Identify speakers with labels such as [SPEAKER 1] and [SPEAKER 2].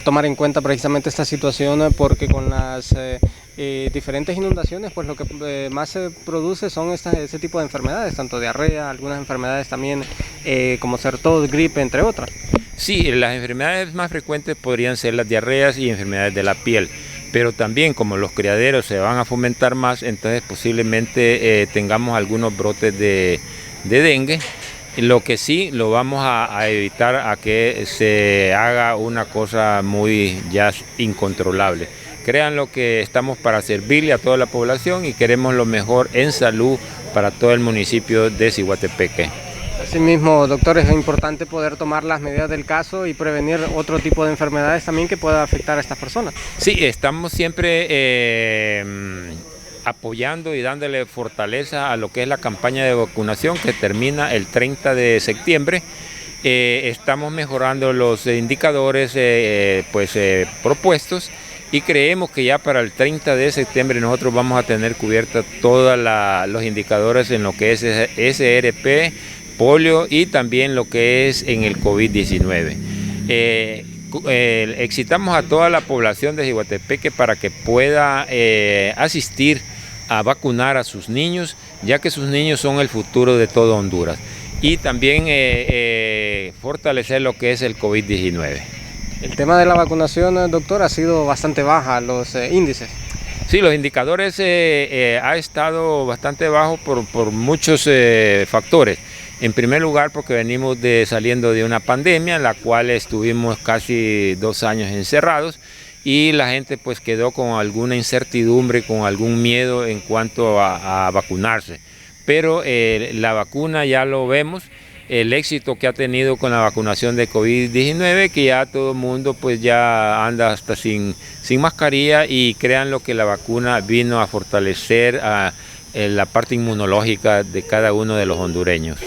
[SPEAKER 1] tomar en cuenta precisamente esta situación porque con las diferentes inundaciones, pues lo que más se produce son ese tipo de enfermedades, tanto diarrea, algunas enfermedades también como ser tos, gripe, entre otras.
[SPEAKER 2] Sí, las enfermedades más frecuentes podrían ser las diarreas y enfermedades de la piel, pero también como los criaderos se van a fomentar más, entonces posiblemente tengamos algunos brotes de dengue. Lo que sí lo vamos a evitar a que se haga una cosa muy ya incontrolable. Créanlo que estamos para servirle a toda la población y queremos lo mejor en salud para todo el municipio de Ciguatepeque.
[SPEAKER 1] Asimismo, doctor, es importante poder tomar las medidas del caso y prevenir otro tipo de enfermedades también que pueda afectar a estas personas.
[SPEAKER 2] Sí, estamos siempre apoyando y dándole fortaleza a lo que es la campaña de vacunación que termina el 30 de septiembre. Estamos mejorando los indicadores propuestos y creemos que ya para el 30 de septiembre nosotros vamos a tener cubierta todos los indicadores en lo que es SRP, polio y también lo que es en el COVID-19. Excitamos a toda la población de Ciguatepeque para que pueda asistir a vacunar a sus niños, ya que sus niños son el futuro de todo Honduras. Y también fortalecer lo que es el COVID-19.
[SPEAKER 1] El tema de la vacunación, doctor, ha sido bastante baja los índices.
[SPEAKER 2] Sí, los indicadores ha estado bastante bajos por muchos factores. En primer lugar, porque venimos saliendo de una pandemia en la cual estuvimos casi 2 años encerrados y la gente pues quedó con alguna incertidumbre, con algún miedo en cuanto a vacunarse. Pero la vacuna ya lo vemos, el éxito que ha tenido con la vacunación de COVID-19, que ya todo el mundo pues ya anda hasta sin mascarilla y créanlo que la vacuna vino a fortalecer la parte inmunológica de cada uno de los hondureños.